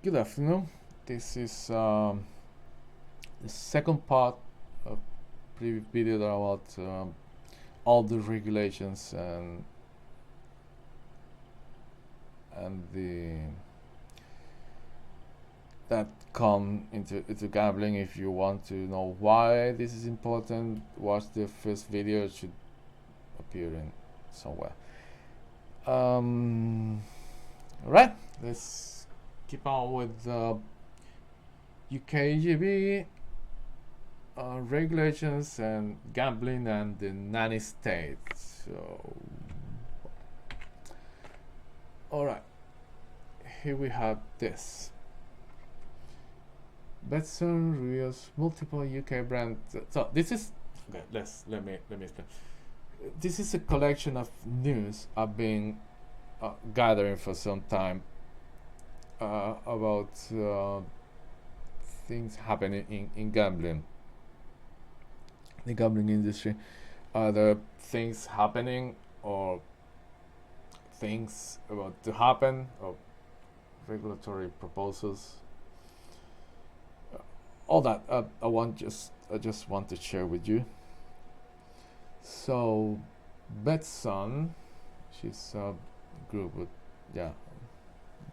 Good afternoon. This is the second part of previous video about all the regulations and the that come into gambling. If you want to know why this is important, watch the first video. It should appear in somewhere. All right, let's keep on with UKGB regulations and gambling and the nanny state. So, all right, here we have this. Betson reveals multiple UK brands. So this is okay. Let me explain. This is a collection of news I've been gathering for some time about things happening in gambling, the gambling industry. Other things happening or things about to happen or regulatory proposals. All that I just want to share with you. So, Betson, she's a group with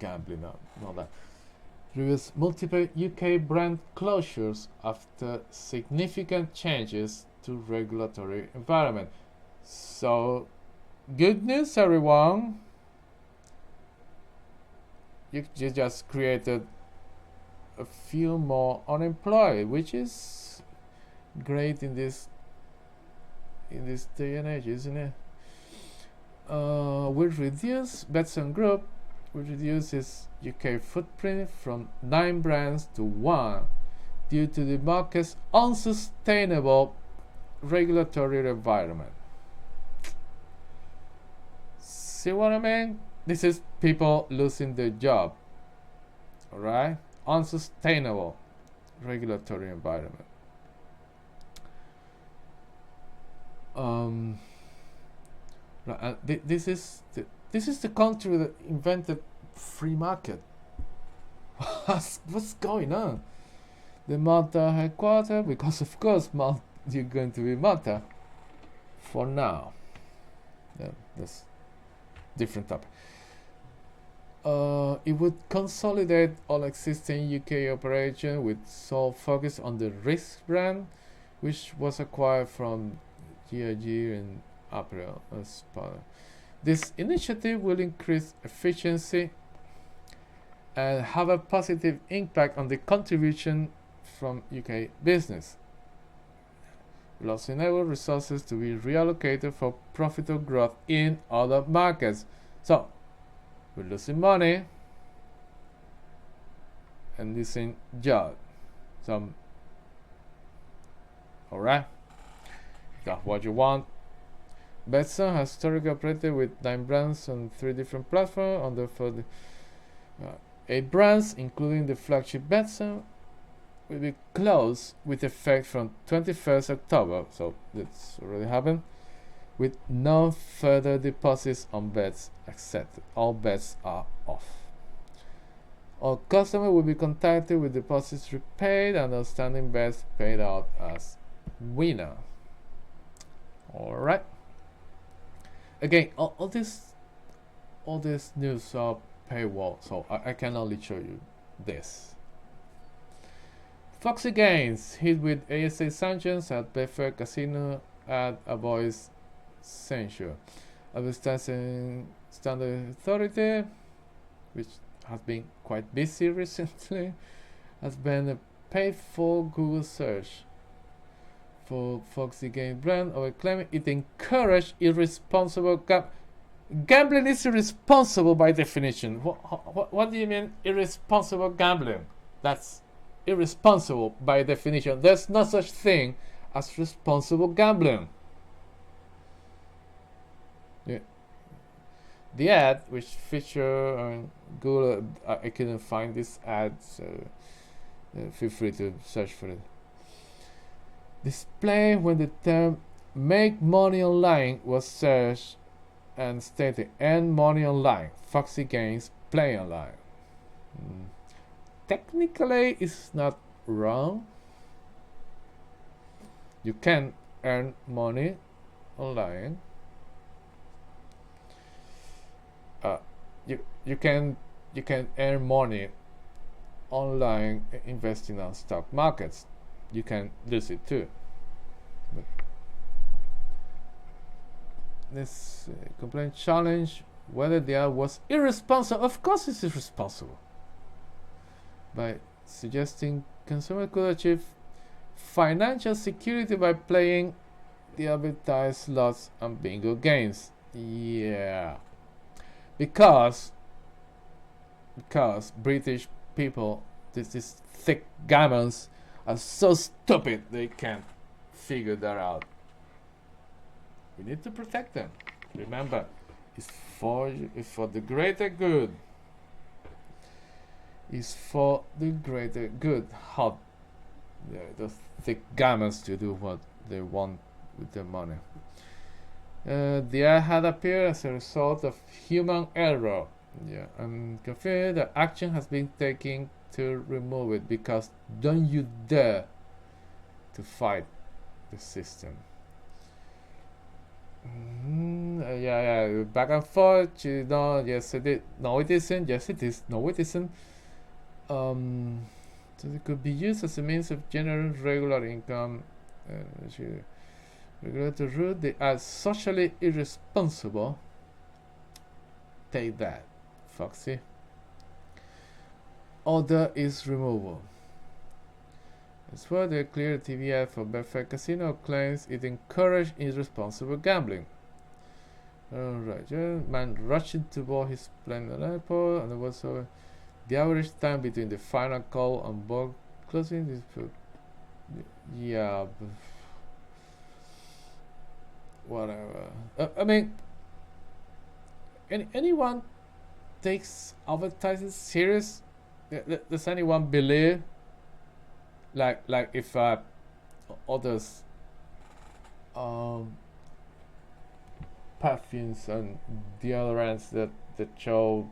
gambling and all that. Reveals multiple UK brand closures after significant changes to regulatory environment. So, good news, everyone. You just created a few more unemployed, which is great in this day and age, isn't it? We reduce Betson Group will reduce its UK footprint from 9 brands to 1 due to the market's unsustainable regulatory environment. See what I mean? This is people losing their job. Alright? Unsustainable regulatory environment. This is the country that invented free market. What's going on? The Malta headquarters, because of course you're going to be Malta for now. Yeah, that's different topic. It would consolidate all existing UK operations with sole focus on the Risk brand, which was acquired from GIG in April. This initiative will increase efficiency and have a positive impact on the contribution from UK business. It will also enable resources to be reallocated for profitable growth in other markets. So, we're losing money and losing jobs. Alright? That's what you want. Betson has historically operated with 9 brands on 3 different platforms under 8 brands, including the flagship Betson, will be closed with effect from 21st October, so that's already happened, with no further deposits on bets accepted. All bets are off. All customers will be contacted with deposits repaid and outstanding bets paid out as winner. Alright. Again, all this news are paywall, so I can only show you this. Foxy Games hit with ASA sanctions at Betfair Casino at avoids censure. Advertising Standard Authority, which has been quite busy recently, has been paid for Google search for Foxy Game brand over claiming it encouraged irresponsible gambling. Is irresponsible by definition. What do you mean irresponsible gambling? That's irresponsible by definition. There's no such thing as responsible gambling. Yeah. The ad, which feature on Google, I couldn't find this ad, so feel free to search for it. Display when the term "make money online" was searched and stated "earn money online, Foxy Games, play online." technically it's not wrong. You can earn money online. Uh, you can earn money online investing on stock markets. You can lose it too. But this complaint challenge whether the ad was irresponsible. Of course, it's irresponsible. By suggesting consumers could achieve financial security by playing the advertised slots and bingo games. Yeah, because British people, these thick gammons, are so stupid they can't figure that out. We need to protect them. Remember, it's for the greater good. It's for the greater good. How the thick gammons to do what they want with their money. The ad had appeared as a result of human error. Yeah, I'm confident that action has been taken to remove it, because don't you dare to fight the system. Yeah, back and forth. Yes, it did. No, it isn't. Yes, it is. No, it isn't. So it could be used as a means of generating regular income. Regulator root, they are socially irresponsible. Take that, Foxy. Order is removal. As well, the clear TV ad for Betfair Casino claims it encouraged irresponsible gambling. Alright, man rushing to board his plane at the airport, and there was the average time between the final call and board closing is yeah, whatever. I mean, anyone takes advertising serious? Does anyone believe? Like if others perfumes and deodorants that show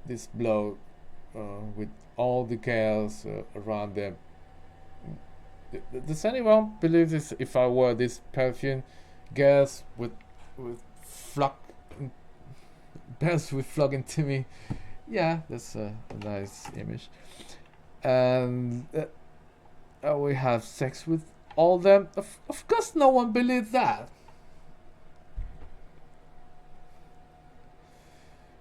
this blow with all the girls around them. Does anyone believe this? If I wear this perfume, girls with flock, girls with flocking to me. Yeah, that's a nice image. And we have sex with all them. Of course, no one believes that.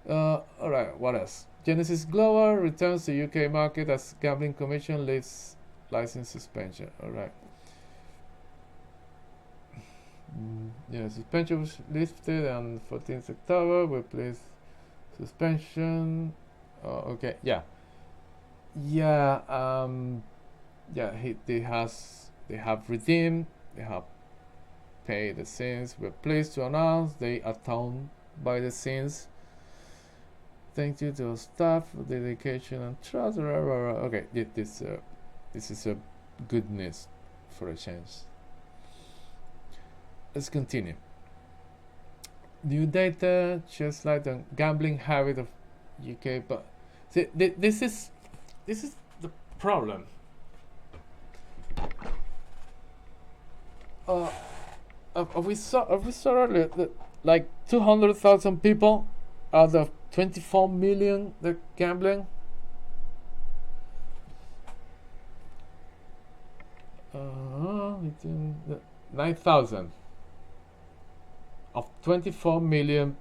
Alright, what else? Genesis Global returns to UK market as Gambling Commission lifts license suspension. Alright. Yeah, suspension was lifted on 14th October. Replaced suspension. Okay, yeah. Yeah, they have redeemed, they have paid the sins. We're pleased to announce they atone by the sins. Thank you to our staff for dedication and trust. Okay, this is a good news for a change. Let's continue. New data sheds light on gambling habit of UK, but see, this is the problem. We saw earlier that like 200,000 people out of 24 million that gambling. Between 9,000 of 24 million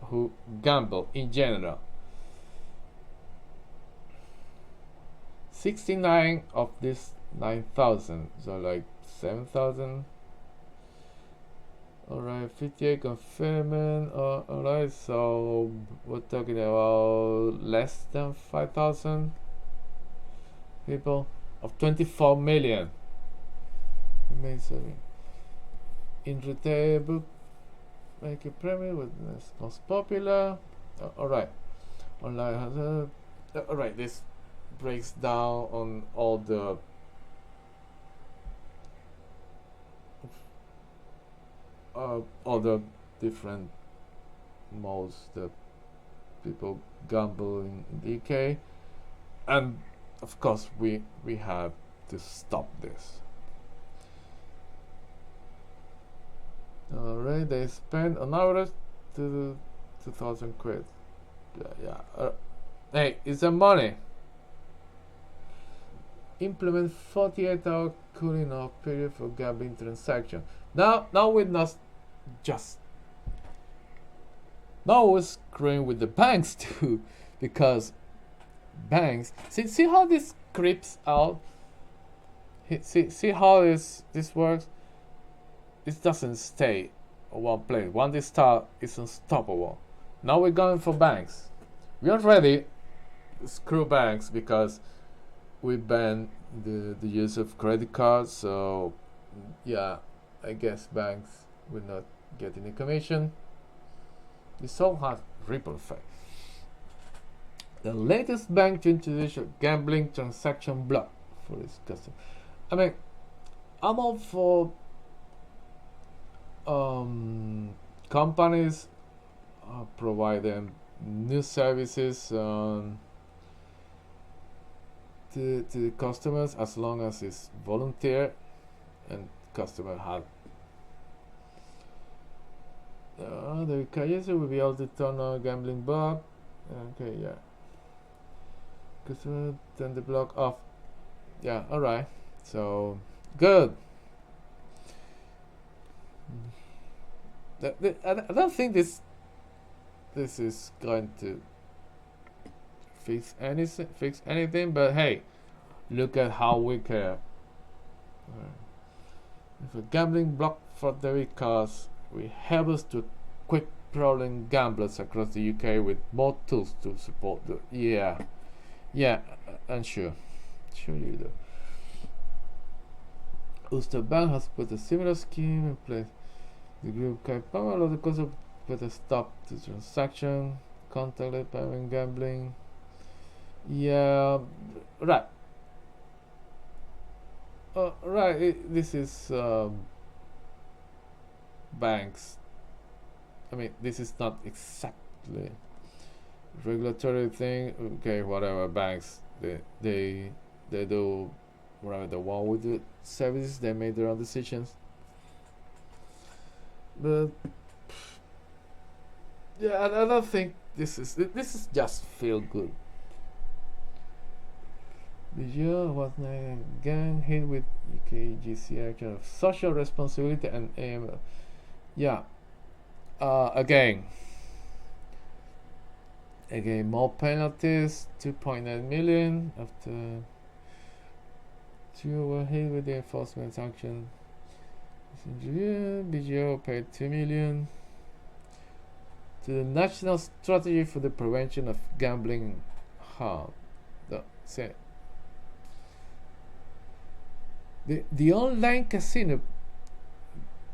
who gamble in general. 69 of this 9,000, so like 7,000. Alright, 58 confirming. Alright, so we're talking about less than 5,000 people of 24 million. Amazing. In retail book, make a premier with the most popular. Alright, online has a. Alright, this breaks down on all the different modes that people gamble in the UK, and of course we have to stop this. Alright, they spend on average 2,000 quid. Hey, it's a money. Implement 48-hour cooling off period for gambling transaction. Now we're not just. Now we're screwing with the banks too, because banks. See how this creeps out. See how this works. This doesn't stay on one place. Once they start, it's unstoppable. Now we're going for banks. We already screw banks because we banned the use of credit cards. So yeah, I guess banks will not get any commission. This all has ripple effect. The latest bank to introduce a gambling transaction block for its customers. I mean, I'm all for companies providing new services to the customers, as long as it's volunteer and customer have the user will be able to turn on gambling block. Okay, yeah. Customer turn the block off. Yeah, alright. So good. I don't think this is going to fix anything, but hey, look at how we care. If a gambling block for debit cards will help us to equip problem gamblers across the UK with more tools to support the and sure you do. Ulster Bank has put a similar scheme in place. The group can power of the concept put a stop to transaction, contactless payment gambling. Yeah, right. This is banks. I mean, this is not exactly regulatory thing. Okay, whatever. Banks, they do whatever they want with the services. They make their own decisions. But yeah, I don't think this is just feel good. The year was again hit with UKGC action of social responsibility and AML. Yeah. Again, more penalties. 2.9 million after 2 were hit with the enforcement action. BGO paid 2 million to the National Strategy for the Prevention of Gambling Harm. The online casino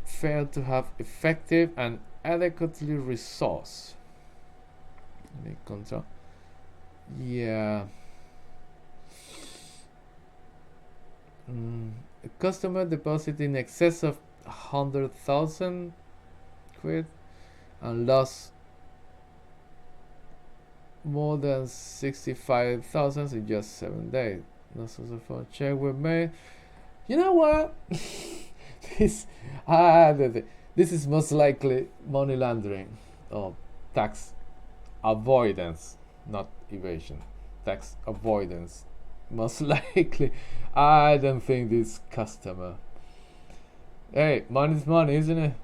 failed to have effective and adequately resourced. Yeah. A customer deposited in excess of 100,000 quid and lost more than 65,000 in just 7 days. No source of phone check were made. You know what? This is most likely money laundering or tax avoidance, not evasion. Tax avoidance, most likely. I don't think this customer. Hey, money's money, isn't it?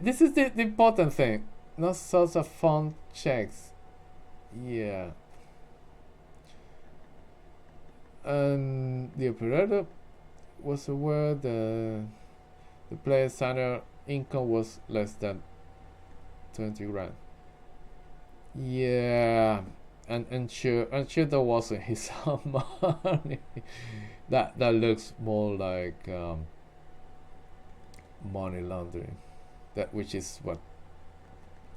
This is the important thing. No source of phone checks. Yeah. And the operator was aware the player's annual income was less than 20 grand. Yeah, and sure that wasn't his own money. That looks more like money laundering. That which is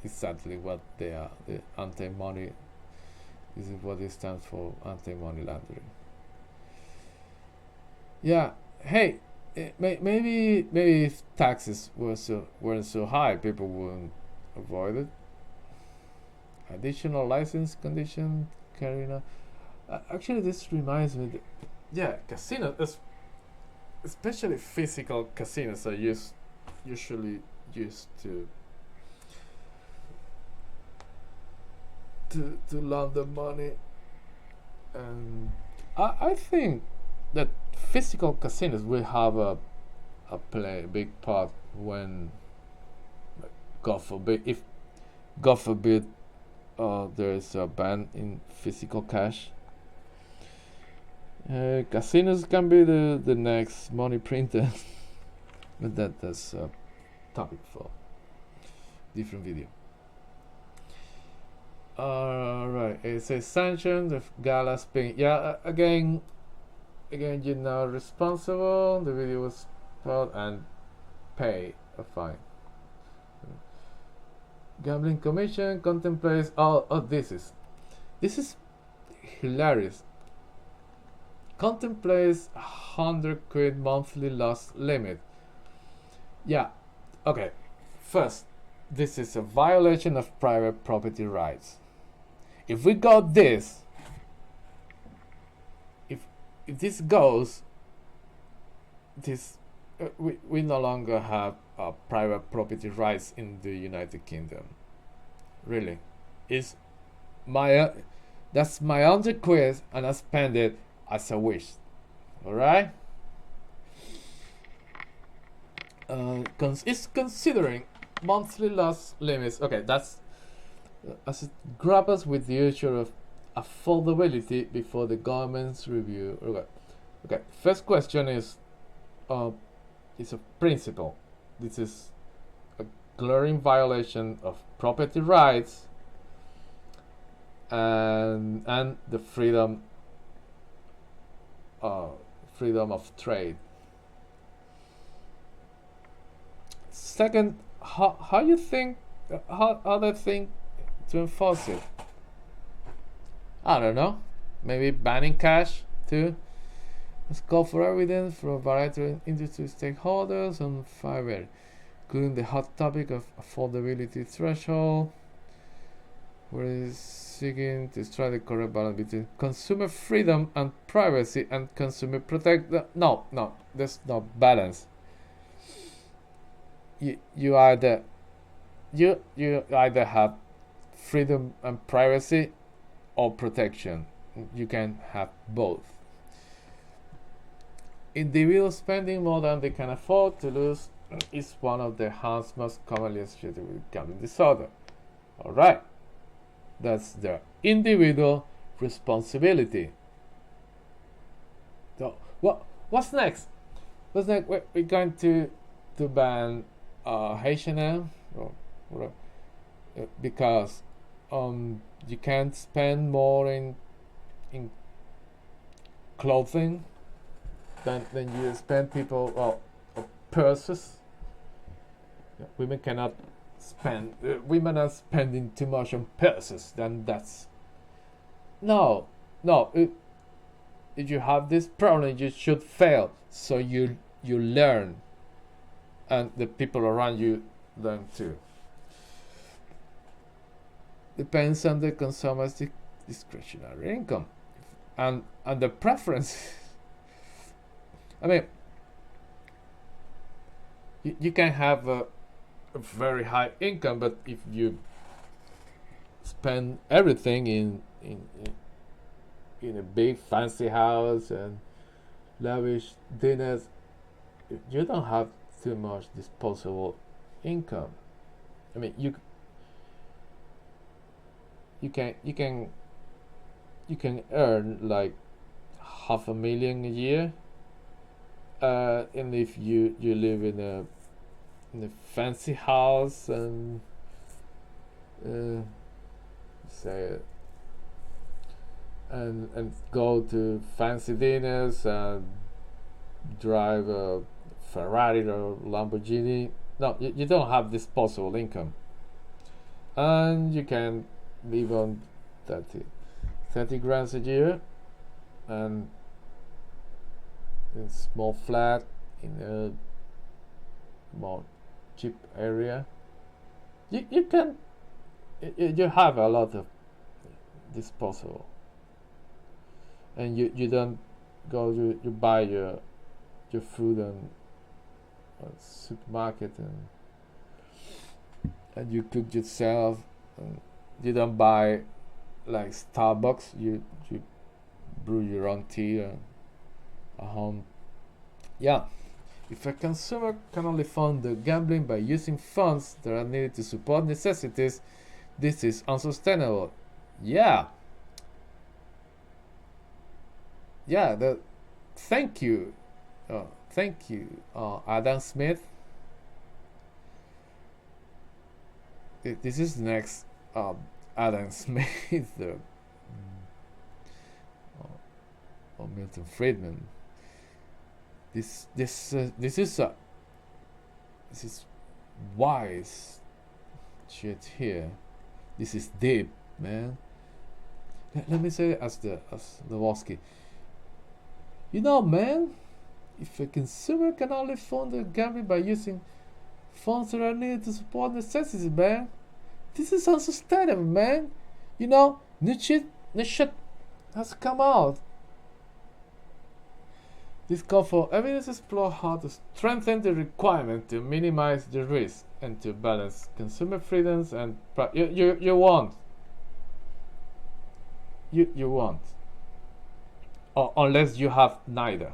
exactly what they are. The anti-money. This is what it stands for: anti-money laundering. Yeah. Hey, maybe if taxes weren't so high, people wouldn't avoid it. additional license condition carrying out. Actually, this reminds me. Yeah, casinos, especially physical casinos, are usually used to launder money, and I think that physical casinos will have a play big part when, like, God forbid, there is a ban in physical cash. Casinos can be the next money printer, but that's a topic for different video. Alright, it says sanction the gala spin. Yeah, again, you're not responsible. The video was put and pay a fine. Gambling Commission contemplates. Oh, this is hilarious. Contemplates £100 monthly loss limit. Yeah, okay. First, this is a violation of private property rights. If we got this, if this goes, we no longer have private property rights in the United Kingdom. Really, is my that's my £100 and I spend it as I wish. All right. It's considering monthly loss limits. Okay, that's as it grapples with the issue of affordability before the government's review. Okay. First question is a principle. This is a glaring violation of property rights and the freedom of trade. Second, how you think how they think to enforce it? I don't know. Maybe banning cash too. Let's call for evidence from a variety of industry stakeholders on fiber, including the hot topic of affordability threshold, where it is seeking to strike the correct balance between consumer freedom and privacy and consumer protect. No, there's no balance. You either have freedom and privacy or protection. You can have both. Individual spending more than they can afford to lose is one of the harms most commonly associated with gambling disorder. Alright, that's their individual responsibility. So what's next? We're going to ban H&M because you can't spend more in clothing than you spend purses. Women cannot spend. Women are spending too much on purses. Then that's no. If you have this problem, you should fail. So you learn, and the people around you learn too. Depends on the consumer's discretionary income and the preference. I mean, you can have a very high income, but if you spend everything in a big fancy house and lavish dinners, you don't have too much disposable income. I mean, you can earn like $500,000 a year, and if you live in a fancy house and and go to fancy dinners and drive a Ferrari or Lamborghini, no, you don't have disposable income, and you can live on 30 grand a year and in a small flat in a more cheap area. You can you have a lot of disposable, and you don't go to you buy your food and supermarket and you cook yourself. And you don't buy like Starbucks. You brew your own tea at home. Yeah. If a consumer can only fund the gambling by using funds that are needed to support necessities, this is unsustainable. Yeah. Yeah. Thank you. Thank you, Adam Smith. This is next. Adam Smith or Milton Friedman. This is wise shit here. This is deep, man. Let me say as Lewowski. You know, man, if a consumer can only fund the gambling by using funds that are needed to support necessities, man, this is unsustainable, man. You know, new shit has come out. This call for evidence explore how to strengthen the requirement to minimize the risk and to balance consumer freedoms and you want. You want. Or unless you have neither.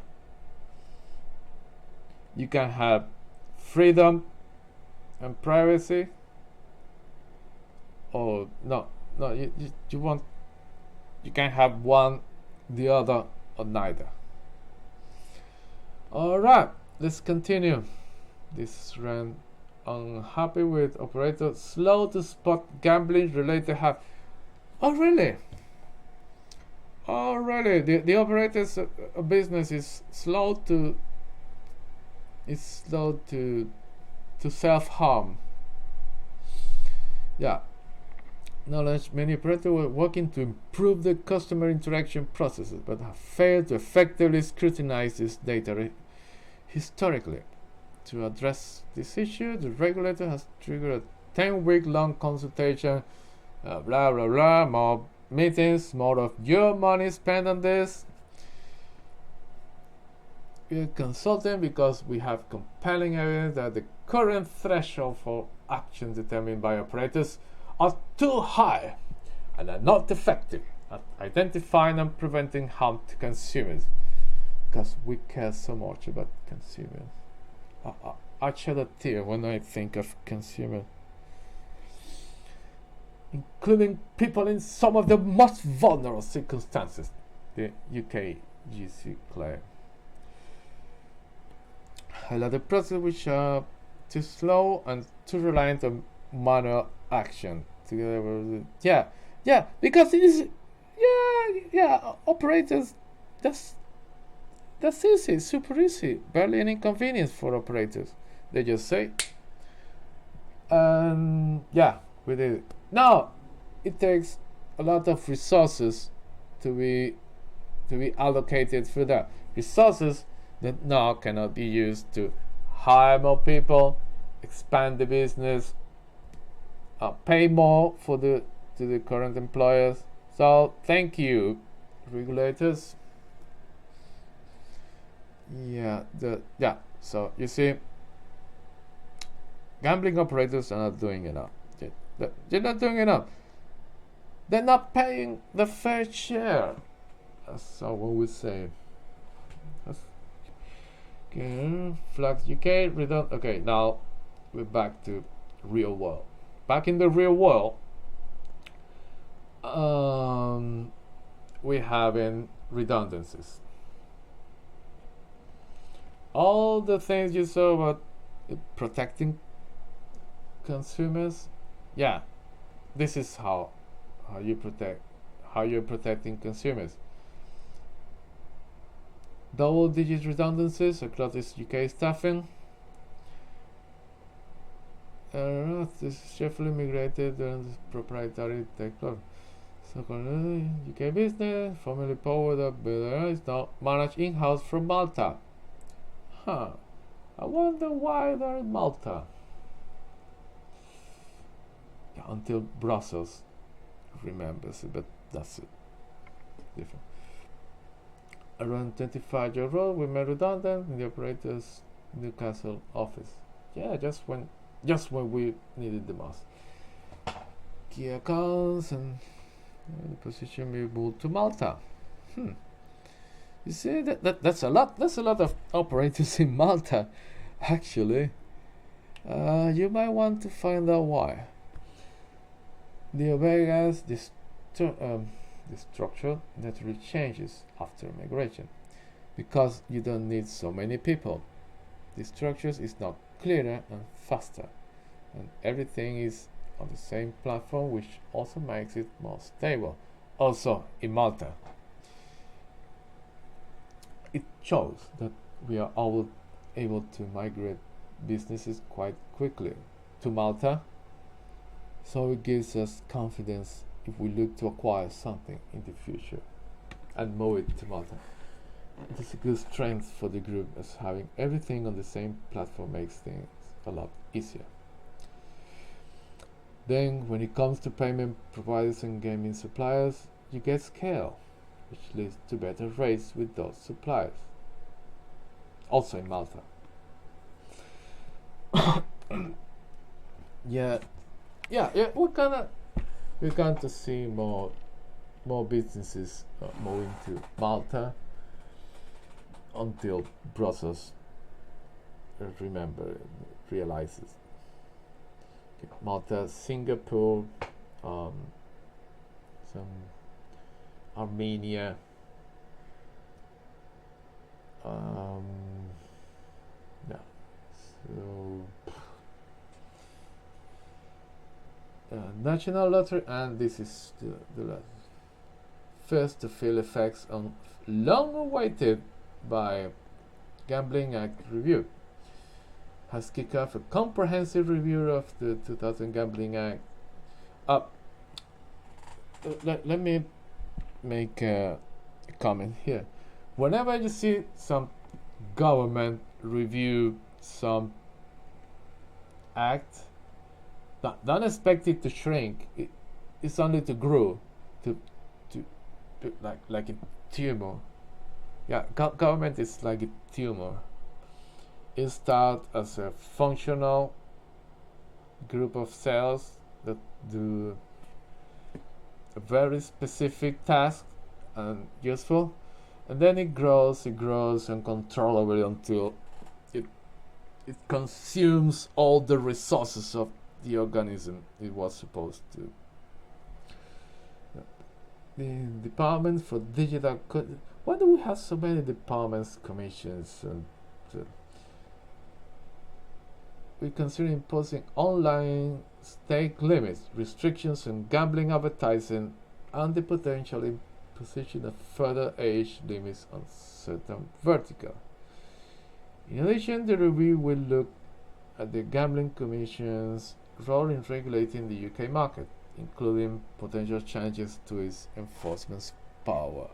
You can have freedom and privacy, or no, you want. You can have one, the other, or neither. All right, let's continue. This ran unhappy with operator slow to spot gambling related have. Oh really? Oh really? The operator's business is slow to self harm. Yeah. Knowledge many operators were working to improve the customer interaction processes, but have failed to effectively scrutinize this data historically. To address this issue, the regulator has triggered a 10-week-long consultation. Blah blah blah. More meetings, more of your money spent on this. We are consulting because we have compelling evidence that the current threshold for action determined by operators are too high and are not effective at identifying and preventing harm to consumers, because we care so much about consumers. I shed a tear when I think of consumers, including people in some of the most vulnerable circumstances, the UKGC claim. Highlight the process which are too slow and too reliant on manual action. Together with because it is operators. That's easy, super easy, barely an inconvenience for operators. They just say, we did it. Now it takes a lot of resources to be allocated for that. Resources that now cannot be used to hire more people, expand the business, pay more to the current employers. So thank you, regulators. So you see, gambling operators are not doing enough. They're not doing enough. They're not paying the fair share. So what we say. Okay, flags UK redundant. Okay, now we're back to real world. Back in the real world, we have in redundancies. All the things you saw about protecting consumers, this is how you're protecting consumers. Double-digit redundancies across this UK staffing. This is carefully migrated and proprietary tech platform. So UK business, formerly powered up by is now managed in-house from Malta. I wonder why they're in Malta. until Brussels remembers it, but that's it. Different. Around 25-year-old, we made redundant in the operator's Newcastle office. Yeah, just when we needed the most. Key accounts and the position we moved to Malta. You see that's a lot. That's a lot of operators in Malta, actually. You might want to find out why. The Omegas, the structure naturally changes after migration because you don't need so many people. The structure is now clearer and faster, and everything is on the same platform, which also makes it more stable. Also in Malta, it shows that we are all able to migrate businesses quite quickly to Malta, so it gives us confidence if we look to acquire something in the future and move it to Malta. It is a good strength for the group, as having everything on the same platform makes things a lot easier. Then, when it comes to payment providers and gaming suppliers, you get scale, which leads to better rates with those suppliers. Also in Malta. yeah, we're going to see more businesses moving to Malta until Brussels realizes. Okay, Malta, Singapore, some Armenia, yeah. So National Lottery, and this is the last. First to feel effects on long awaited by Gambling Act review has kicked off a comprehensive review of the 2000 Gambling Act. Let me make a comment here. Whenever you see some government review some act, don't expect it to shrink. It's only to grow, to like a tumor. Yeah, government is like a tumor. It starts as a functional group of cells that do a very specific task and useful, and then it grows uncontrollably until it consumes all the resources of the organism it was supposed to. The Department for Digital why do we have so many departments, commissions, and we consider imposing online stake limits, restrictions on gambling advertising, and the potential imposition of further age limits on certain verticals. In addition, the review will look at the Gambling Commission's role in regulating the UK market, including potential changes to its enforcement power.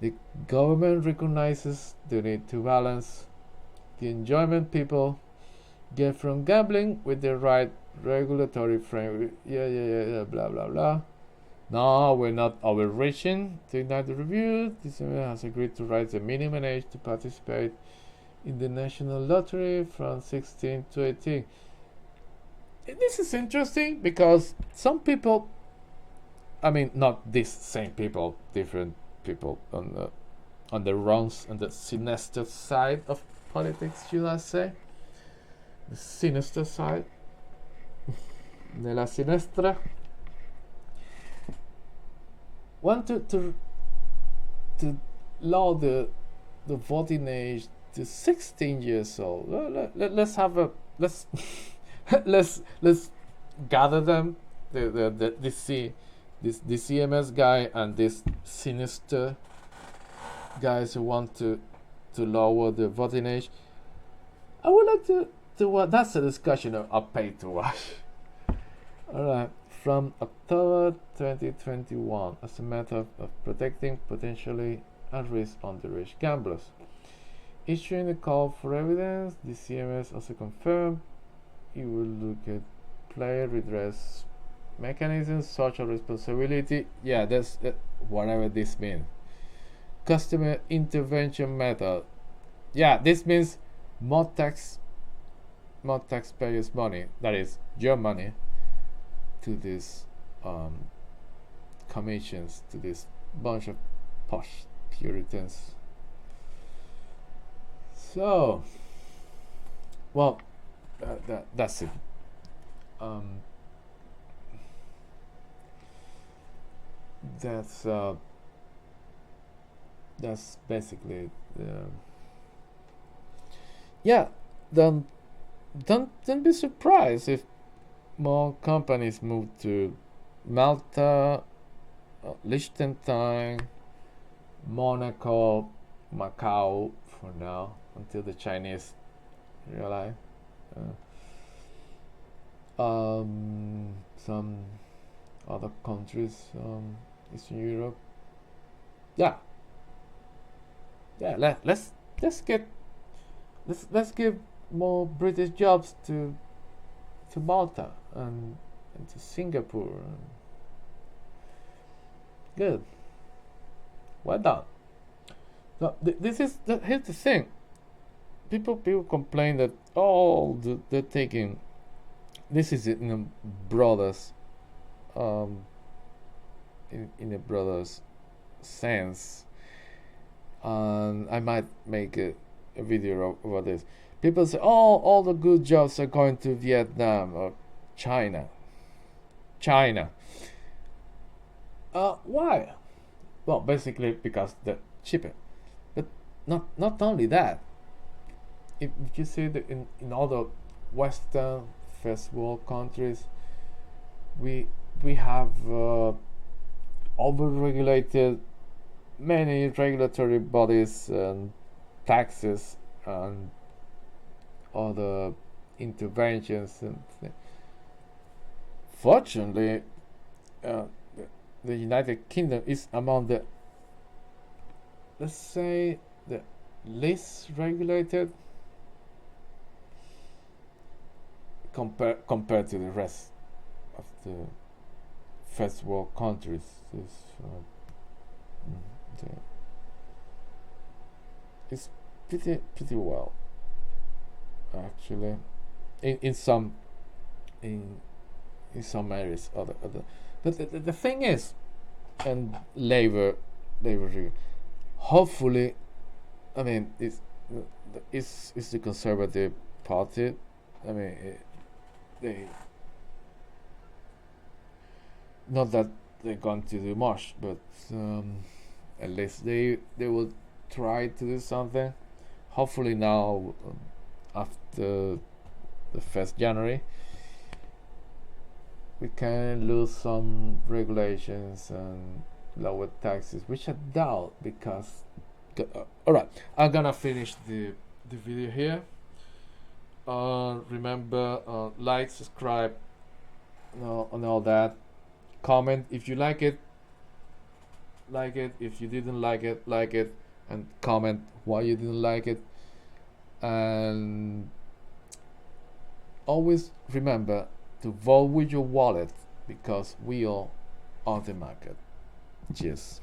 The government recognizes the need to balance the enjoyment people get from gambling with the right regulatory framework. Blah blah blah. No, we're not overreaching. To ignite the review, this has agreed to raise the minimum age to participate in the national lottery from 16 to 18. This is interesting because some people, I mean, not these same people, different people on the wrongs and the sinister side of politics, should I say? The sinister side. Nella sinistra. Want to lower the voting age to 16 years old. Let's let's gather them, the CMS guy and this sinister guys who want to lower the voting age. I would like to that's a discussion I'll pay to watch. Alright, from October 2021, as a matter of protecting potentially at-risk underage gamblers. Issuing a call for evidence, the CMS also confirmed it will look at player redress mechanism, social responsibility. Yeah, that's whatever this means. Customer intervention method. Yeah, this means more taxpayers' money, that is your money, to these commissions, to this bunch of posh Puritans. So, well, that's it. Um, that's basically yeah. Don't don't be surprised if more companies move to Malta, Liechtenstein, Monaco, Macau for now until the Chinese realize. Some other countries, Eastern Europe. Yeah, yeah. Let's get let's give more British jobs to Malta and to Singapore. Good. Well done. So this is here's the thing. People complain that they're taking. This is in a broadest in a broadest sense, and I might make a video about this. People say, "Oh, all the good jobs are going to Vietnam or China." China. Why? Well, basically because they're cheaper. But not only that. If you see that in all the Western first world countries, we have over-regulated many regulatory bodies and taxes and other interventions. And fortunately, the United Kingdom is among the, let's say, the least regulated compared to the rest of the first world countries. It's pretty well, actually, in some areas. But the thing is, and labor hopefully, I mean, it's the Conservative Party. I mean, they, not that they're going to do much, but at least they will try to do something. Hopefully now, after the 1st January, we can lose some regulations and lower taxes, which I doubt, because alright, I'm gonna finish the video here. Remember, like, subscribe, and all that. Comment if you like it. If you didn't like it, and comment why you didn't like it. And always remember to vote with your wallet, because we all are the market. Cheers.